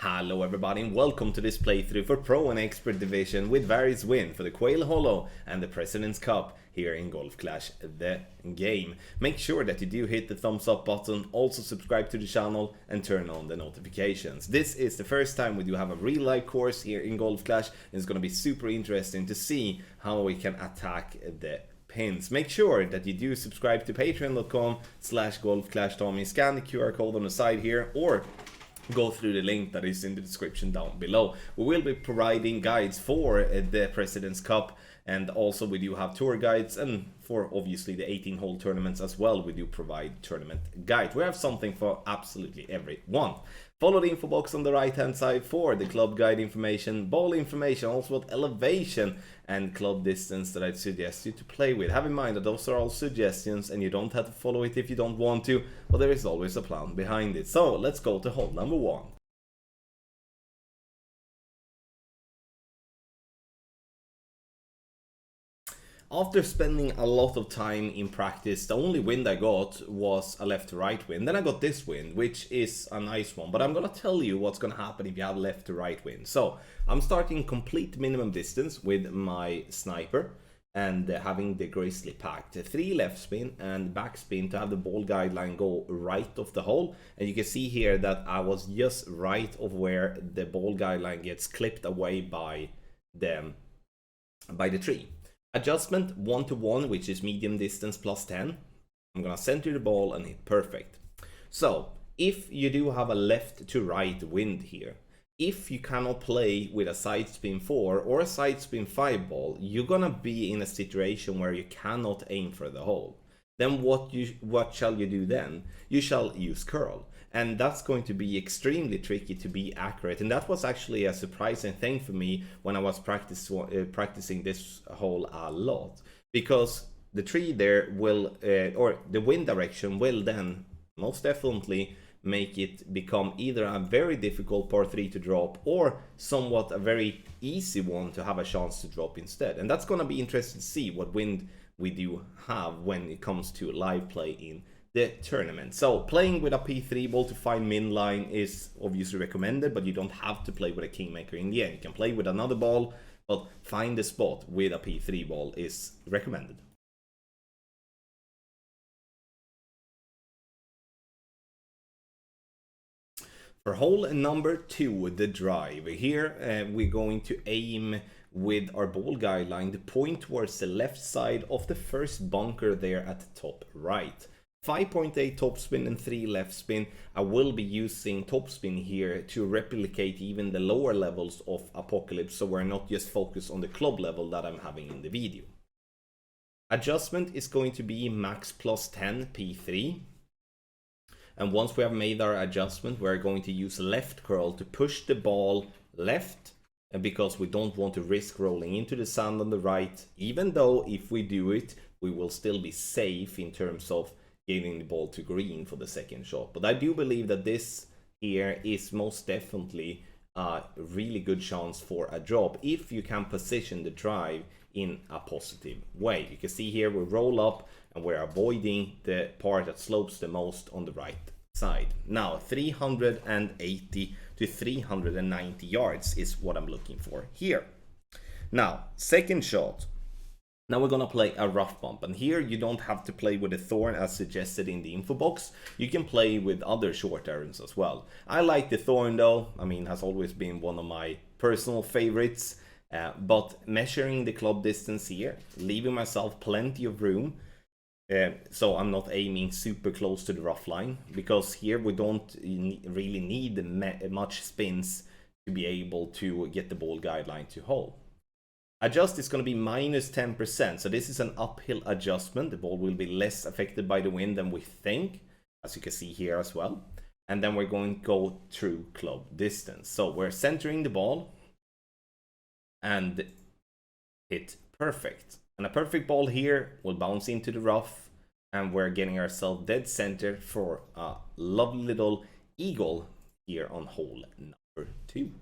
Hello everybody and welcome to this playthrough for Pro and Expert Division with various win for the Quail Hollow and the President's Cup here in Golf Clash the game. Make sure that you do hit the thumbs up button, also subscribe to the channel and turn on the notifications. This is the first time we do have a real life course here in Golf Clash and it's going to be super interesting to see how we can attack the pins. Make sure that you do subscribe to patreon.com/golfclashtommy, scan the QR code on the side here or go through the link that is in the description down below. We will be providing guides for the President's Cup, and also we do have tour guides, and for obviously the 18-hole tournaments as well, we do provide tournament guides. We have something for absolutely everyone. Follow the info box on the right hand side for the club guide information, ball information, also what elevation and club distance that I'd suggest you to play with. Have in mind that those are all suggestions and you don't have to follow it if you don't want to, but there is always a plan behind it. So let's go to hole number 1. After spending a lot of time in practice, the only wind I got was a left to right wind. Then I got this wind, which is a nice one. But I'm going to tell you what's going to happen if you have left to right wind. So I'm starting complete minimum distance with my sniper and having the grizzly packed. 3 left spin and back spin to have the ball guideline go right of the hole. And you can see here that I was just right of where the ball guideline gets clipped away by the tree. Adjustment 1-to-1, which is medium distance plus 10. I'm gonna center the ball and hit perfect. So if you do have a left to right wind here, if you cannot play with a side spin 4 or a side spin 5 ball, you're gonna be in a situation where you cannot aim for the hole. Then what shall you do then? You shall use curl. And that's going to be extremely tricky to be accurate. And that was actually a surprising thing for me when I was practicing this hole a lot. Because the tree there will, or the wind direction will then most definitely make it become either a very difficult par 3 to drop or somewhat a very easy one to have a chance to drop instead. And that's going to be interesting to see what wind we do have when it comes to live play in the tournament. So playing with a P3 ball to find min line is obviously recommended, but you don't have to play with a kingmaker in the end. You can play with another ball, but find the spot with a P3 ball is recommended. For hole number 2, the drive. Here we're going to aim with our ball guideline to point towards the left side of the first bunker there at the top right. 5.8 topspin and 3 left spin. I will be using topspin here to replicate even the lower levels of Apocalypse, so we're not just focused on the club level that I'm having in the video. Adjustment is going to be max plus 10 P3. And once we have made our adjustment, we're going to use left curl to push the ball left, and because we don't want to risk rolling into the sand on the right, even though if we do it, we will still be safe in terms of getting the ball to green for the second shot. But I do believe that this here is most definitely a really good chance for a drop if you can position the drive in a positive way. You can see here we roll up and we're avoiding the part that slopes the most on the right side. Now 380 to 390 yards is what I'm looking for here. Now second shot. Now we're gonna play a rough bump, and here you don't have to play with a thorn as suggested in the info box. You can play with other short irons as well. I like the thorn though. I mean, has always been one of my personal favorites. But measuring the club distance here, leaving myself plenty of room, so I'm not aiming super close to the rough line, because here we don't really need much spins to be able to get the ball guideline to hole. Adjust is going to be minus 10%, so this is an uphill adjustment. The ball will be less affected by the wind than we think, as you can see here as well. And then we're going to go through club distance. So we're centering the ball and hit perfect. And a perfect ball here will bounce into the rough, and we're getting ourselves dead center for a lovely little eagle here on hole number 2.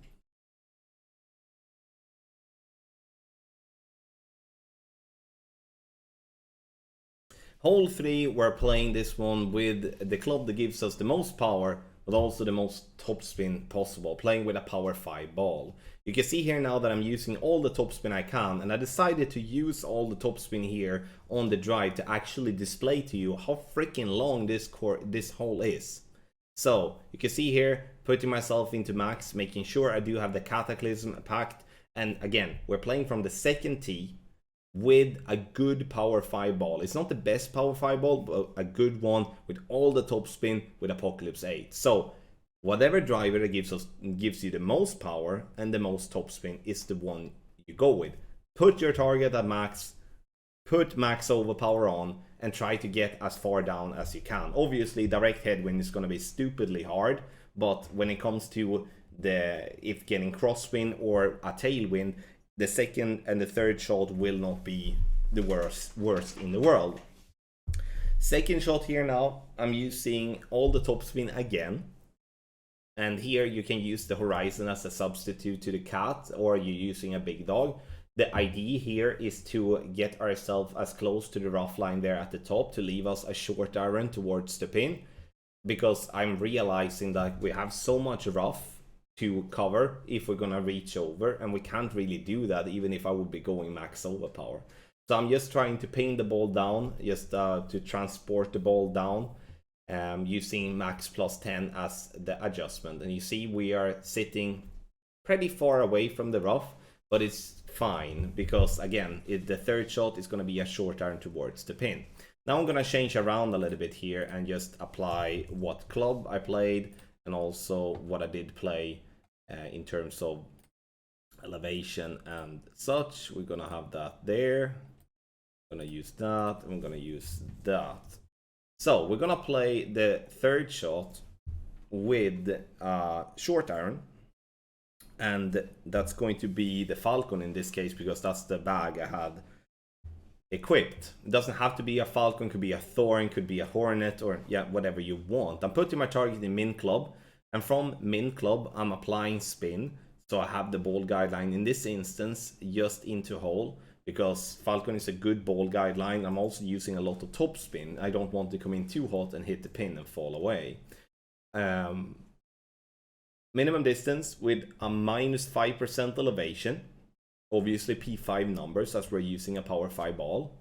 Hole 3, we're playing this one with the club that gives us the most power, but also the most topspin possible, playing with a power 5 ball. You can see here now that I'm using all the topspin I can, and I decided to use all the topspin here on the drive to actually display to you how freaking long this hole is. So you can see here, putting myself into max, making sure I do have the Cataclysm packed, and again, we're playing from the second tee with a good power 5 ball. It's not the best power 5 ball, but a good one with all the topspin with Apocalypse 8. So whatever driver that gives you the most power and the most topspin is the one you go with. Put your target at max, put max overpower on, and try to get as far down as you can. Obviously, direct headwind is going to be stupidly hard, but when it comes to if getting crosswind or a tailwind, the second and the third shot will not be the worst in the world. Second shot here now, I'm using all the topspin again. And here you can use the horizon as a substitute to the cat, or you're using a big dog. The idea here is to get ourselves as close to the rough line there at the top to leave us a short iron towards the pin, because I'm realizing that we have so much rough to cover if we're gonna reach over, and we can't really do that even if I would be going max overpower. So I'm just trying to pin the ball down, just to transport the ball down, using max plus 10 as the adjustment. And you see we are sitting pretty far away from the rough, but it's fine because again the third shot is going to be a short iron towards the pin. Now I'm going to change around a little bit here and just apply what club I played and also what I did play in terms of elevation and such. We're going to have that there. I'm going to use that. I'm going to use that. So we're gonna play the third shot with short iron, and that's going to be the Falcon in this case because that's the bag I had equipped. It doesn't have to be a Falcon, could be a Thorn, could be a Hornet, or yeah, whatever you want. I'm putting my target in min club, and from min club I'm applying spin, so I have the ball guideline in this instance just into hole. Because Falcon is a good ball guideline, I'm also using a lot of topspin. I don't want to come in too hot and hit the pin and fall away. Minimum distance with a minus 5% elevation. Obviously P5 numbers as we're using a power 5 ball.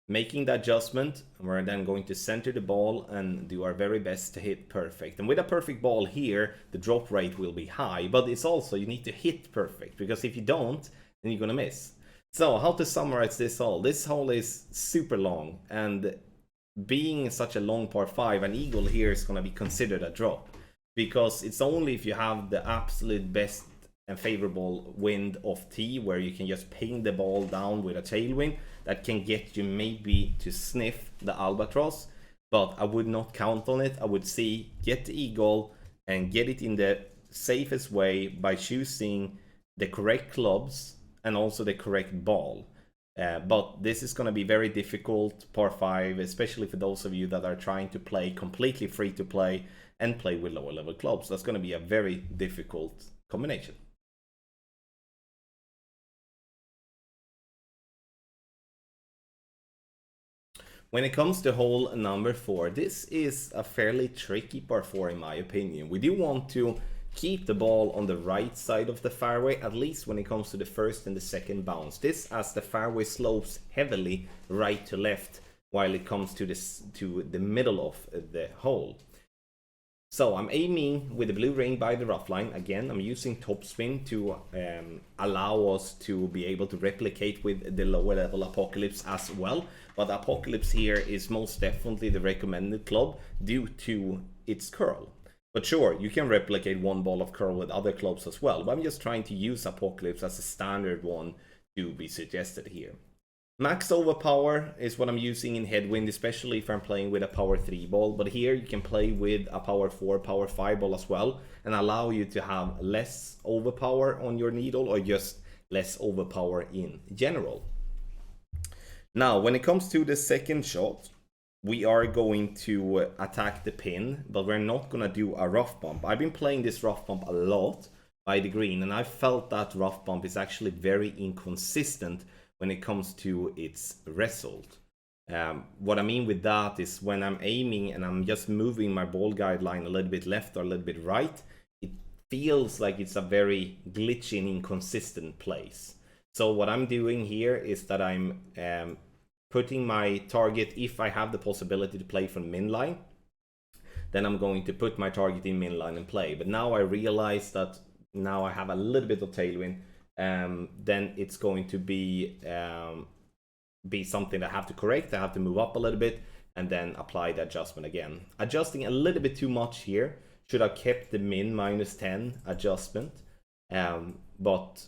Making the adjustment, we're then going to center the ball and do our very best to hit perfect. And with a perfect ball here, the drop rate will be high, but it's also you need to hit perfect, because if you don't, then you're gonna miss. So how to summarize this hole? This hole is super long, and being such a long par 5, an eagle here is gonna be considered a drop, because it's only if you have the absolute best and favorable wind of tee where you can just ping the ball down with a tailwind that can get you maybe to sniff the albatross, but I would not count on it. I would see get the eagle and get it in the safest way by choosing the correct clubs and also the correct ball. But this is going to be very difficult par 5, especially for those of you that are trying to play completely free to play and play with lower level clubs. That's going to be a very difficult combination. When it comes to hole number 4, this is a fairly tricky par 4 in my opinion. We do want to keep the ball on the right side of the fairway, at least when it comes to the first and the second bounce. This as the fairway slopes heavily right to left while it comes to the middle of the hole. So I'm aiming with the blue ring by the rough line. Again, I'm using topspin to allow us to be able to replicate with the lower level Apocalypse as well. But Apocalypse here is most definitely the recommended club due to its curl. But sure, you can replicate one ball of curl with other clubs as well. But I'm just trying to use Apocalypse as a standard one to be suggested here. Max overpower is what I'm using in headwind, especially if I'm playing with a power 3 ball. But here you can play with a power 4, power 5 ball as well, and allow you to have less overpower on your needle or just less overpower in general. Now, when it comes to the second shot, we are going to attack the pin, but we're not going to do a rough bump. I've been playing this rough bump a lot by the green, and I felt that rough bump is actually very inconsistent when it comes to its result. What I mean with that is when I'm aiming and I'm just moving my ball guideline a little bit left or a little bit right, it feels like it's a very glitchy and inconsistent place. So what I'm doing here is that I'm putting my target, if I have the possibility to play from min line, then I'm going to put my target in min line and play. But now I realize that now I have a little bit of tailwind, then it's going to be something that I have to correct. I have to move up a little bit and then apply the adjustment again. Adjusting a little bit too much here. Should have kept the min -10 adjustment. But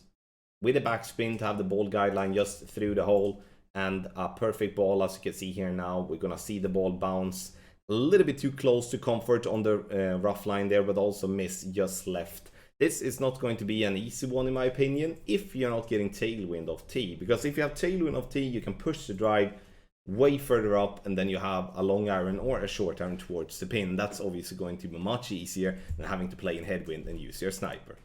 with a backspin to have the ball guideline just through the hole and a perfect ball, as you can see here now, we're gonna see the ball bounce a little bit too close to comfort on the rough line there, but also miss just left. This is not going to be an easy one in my opinion if you're not getting tailwind of tee, because if you have tailwind of tee, you can push the drive way further up and then you have a long iron or a short iron towards the pin. That's obviously going to be much easier than having to play in headwind and use your sniper.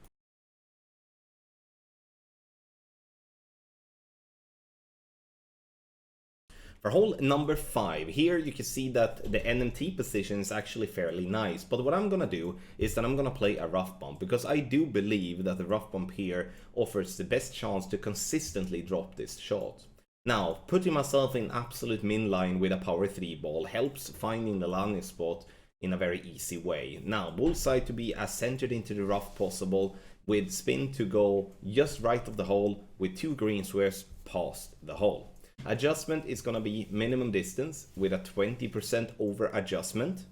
For hole number 5, here you can see that the NMT position is actually fairly nice, but what I'm gonna do is that I'm gonna play a rough bump, because I do believe that the rough bump here offers the best chance to consistently drop this shot. Now, putting myself in absolute min line with a power 3 ball helps finding the landing spot in a very easy way. Now, bullseye to be as centered into the rough possible, with spin to go just right of the hole with 2 green squares past the hole. Adjustment is going to be minimum distance with a 20% over adjustment.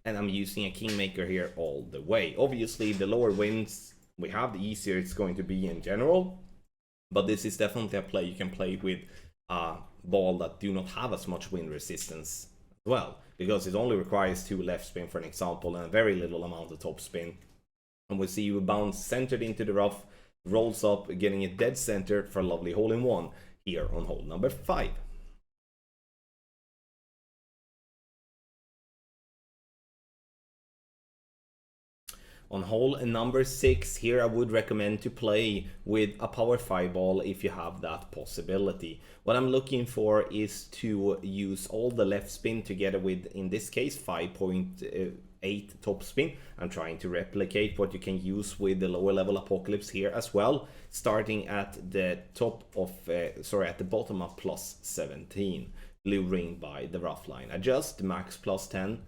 And I'm using a kingmaker here all the way. Obviously, the lower winds we have, the easier it's going to be in general. But this is definitely a play you can play with a ball that do not have as much wind resistance as well. Because it only requires 2 left spin, for an example, and a very little amount of top spin. And we see you bounce centered into the rough, rolls up, getting it dead center for a lovely hole-in-one. Here on hole number 5. On hole number 6, here I would recommend to play with a power 5 ball if you have that possibility. What I'm looking for is to use all the left spin together with, in this case, 5.8 top spin. I'm trying to replicate what you can use with the lower level Apocalypse here as well, starting at the top of at the bottom of +17, blue ring by the rough line. Adjust max +10,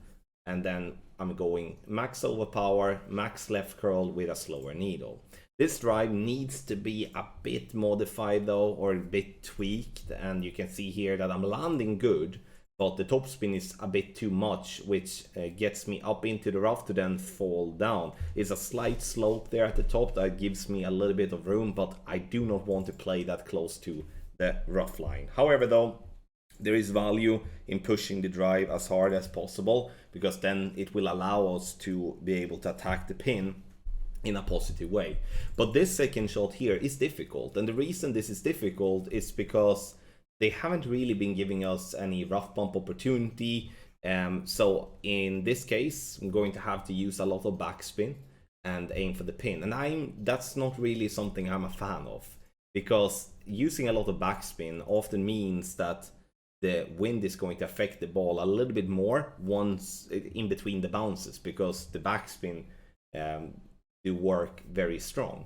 and then I'm going max overpower, max left curl with a slower needle. This drive needs to be a bit modified though, or a bit tweaked, and you can see here that I'm landing good, but the top spin is a bit too much, which gets me up into the rough to then fall down. It's a slight slope there at the top that gives me a little bit of room, but I do not want to play that close to the rough line. However though, there is value in pushing the drive as hard as possible, because then it will allow us to be able to attack the pin in a positive way. But this second shot here is difficult, and the reason this is difficult is because they haven't really been giving us any rough bump opportunity. So in this case, I'm going to have to use a lot of backspin and aim for the pin. And that's not really something I'm a fan of, because using a lot of backspin often means that the wind is going to affect the ball a little bit more once in between the bounces, because the backspin do work very strong.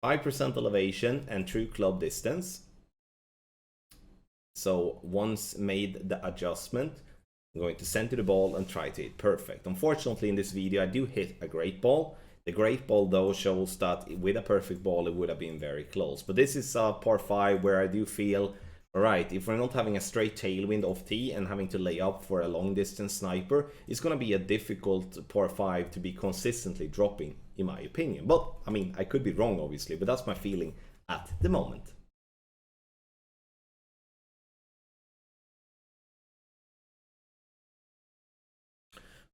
5% elevation and true club distance. So once made the adjustment, I'm going to center the ball and try to hit perfect. Unfortunately, in this video, I do hit a great ball. The great ball though shows that with a perfect ball, it would have been very close. But this is a par 5 where I do feel, alright, if we're not having a straight tailwind off tee and having to lay up for a long distance sniper, it's going to be a difficult par 5 to be consistently dropping, in my opinion. But, I mean, I could be wrong obviously, but that's my feeling at the moment.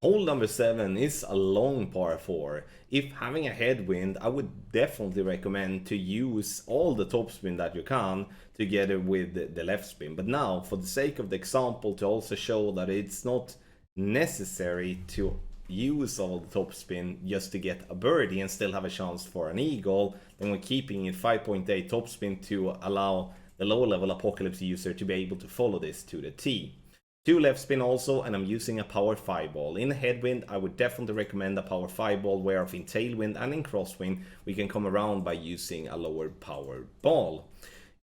Hole number 7 is a long par 4. If having a headwind, I would definitely recommend to use all the topspin that you can together with the left spin. But now, for the sake of the example, to also show that it's not necessary to use all the topspin just to get a birdie and still have a chance for an eagle, then we're keeping it 5.8 topspin to allow the lower level Apocalypse user to be able to follow this to the T. 2 left spin also, and I'm using a power 5 ball. In Headwind, I would definitely recommend a power 5 ball, whereas in Tailwind and in Crosswind, we can come around by using a lower power ball.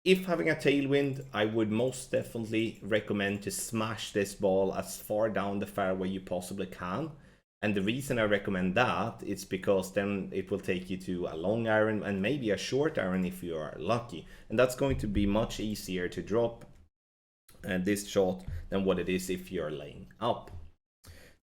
If having a Tailwind, I would most definitely recommend to smash this ball as far down the fairway you possibly can. And the reason I recommend that is because then it will take you to a long iron and maybe a short iron if you are lucky. And that's going to be much easier to drop this shot than what it is if you're laying up.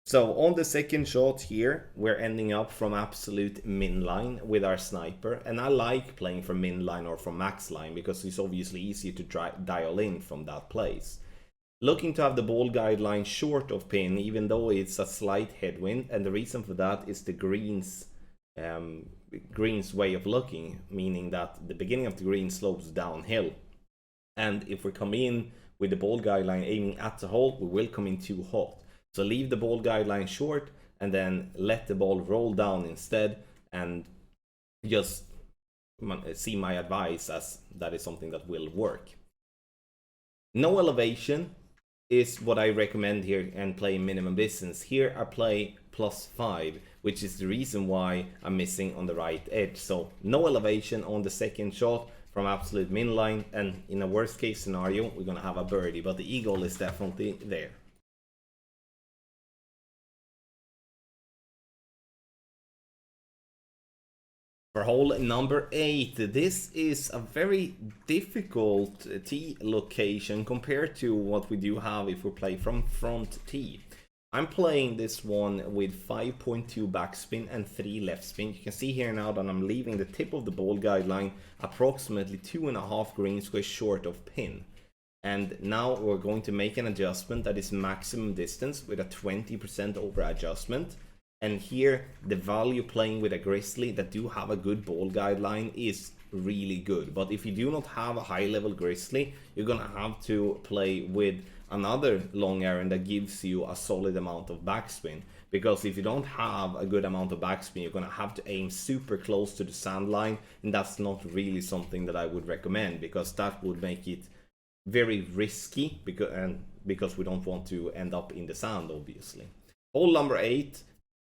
So on the second shot here, we're ending up from absolute min line with our sniper. And I like playing from min line or from max line because it's obviously easier to dial in from that place. Looking to have the ball guideline short of pin, even though it's a slight headwind. And the reason for that is the green's way of looking, meaning that the beginning of the green slopes downhill. And if we come in with the ball guideline aiming at the hole, we will come in too hot. So leave the ball guideline short and then let the ball roll down instead, and just see my advice as that is something that will work. No elevation is what I recommend here and play minimum distance. Here I play +5, which is the reason why I'm missing on the right edge. So no elevation on the second shot from absolute min line, and in a worst case scenario we're gonna have a birdie, but the eagle is definitely there. For hole number 8, this is a very difficult tee location compared to what we do have if we play from front tee. I'm playing this one with 5.2 backspin and 3 left spin. You can see here now that I'm leaving the tip of the ball guideline approximately 2.5 green squares short of pin. And now we're going to make an adjustment that is maximum distance with a 20% over adjustment. And here the value playing with a grizzly that do have a good ball guideline is really good. But if you do not have a high level grizzly, you're gonna have to play with another long iron that gives you a solid amount of backspin. Because if you don't have a good amount of backspin, you're gonna have to aim super close to the sand line, and that's not really something that I would recommend, because that would make it very risky because we don't want to end up in the sand, obviously. Hole number 8.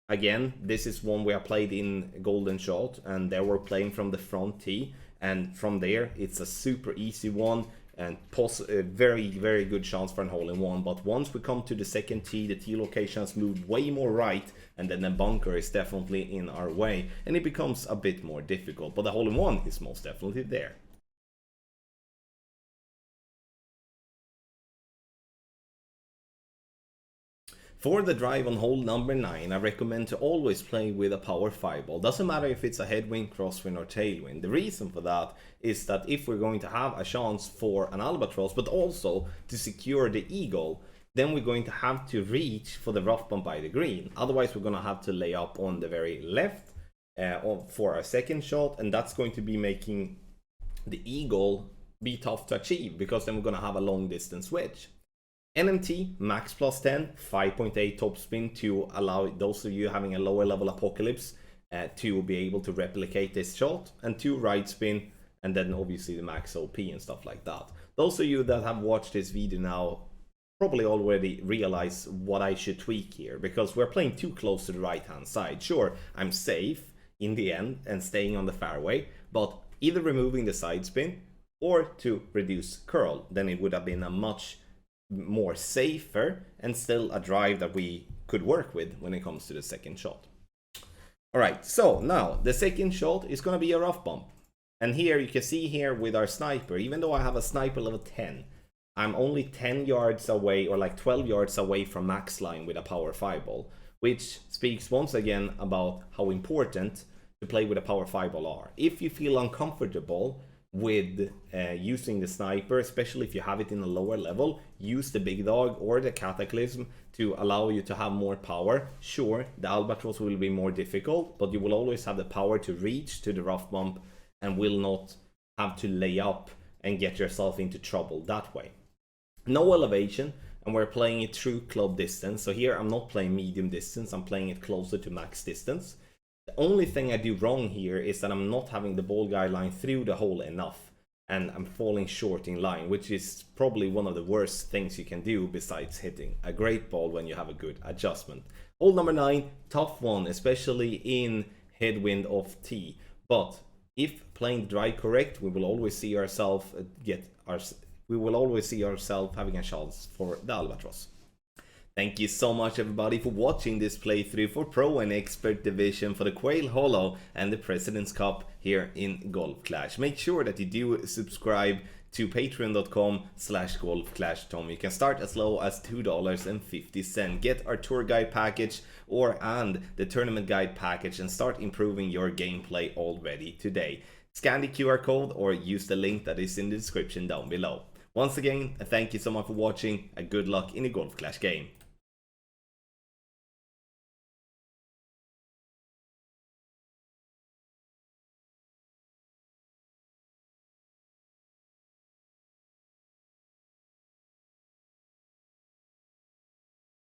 Again, this is one we have played in Golden Shot, and there we're playing from the front tee, and from there it's a super easy one and very, very good chance for an hole-in-one. But once we come to the second tee, the tee location has moved way more right, and then the bunker is definitely in our way, and it becomes a bit more difficult. But the hole-in-one is most definitely there. For the drive on hole number 9, I recommend to always play with a power 5 ball. Doesn't matter if it's a headwind, crosswind or tailwind. The reason for that is that if we're going to have a chance for an albatross, but also to secure the eagle, then we're going to have to reach for the rough bump by the green. Otherwise, we're going to have to lay up on the very left for our second shot, and that's going to be making the eagle be tough to achieve, because then we're going to have a long distance wedge. NMT, max +10, 5.8 topspin to allow those of you having a lower level apocalypse to be able to replicate this shot, and 2 right spin, and then obviously the max OP and stuff like that. Those of you that have watched this video now probably already realize what I should tweak here, because we're playing too close to the right hand side. Sure, I'm safe in the end and staying on the fairway, but either removing the side spin or to reduce curl, then it would have been a much more safer and still a drive that we could work with when it comes to the second shot. Alright, so now the second shot is going to be a rough bump. And here you can see here with our sniper, even though I have a sniper level 10, I'm only 10 yards away, or like 12 yards away from max line with a power 5 ball, which speaks once again about how important to play with a power 5 ball are. If you feel uncomfortable with using the sniper, especially if you have it in a lower level, use the big dog or the cataclysm to allow you to have more power. Sure, the albatross will be more difficult, but you will always have the power to reach to the rough bump and will not have to lay up and get yourself into trouble that way. No elevation, and we're playing it through club distance. So here I'm not playing medium distance, I'm playing it closer to max distance. The only thing I do wrong here is that I'm not having the ball guideline through the hole enough. and I'm falling short in line, which is probably one of the worst things you can do besides hitting a great ball when you have a good adjustment. Hole number 9, tough one, especially in headwind of tee, but if playing the drive correct, we will always see ourselves having a chance for the Albatross. Thank you so much everybody for watching this playthrough for Pro and Expert Division for the Quail Hollow and the President's Cup here in Golf Clash. Make sure that you do subscribe to patreon.com/golfclashtom. You can start as low as $2.50. Get our tour guide package and the tournament guide package and start improving your gameplay already today. Scan the QR code or use the link that is in the description down below. Once again, thank you so much for watching and good luck in the Golf Clash game.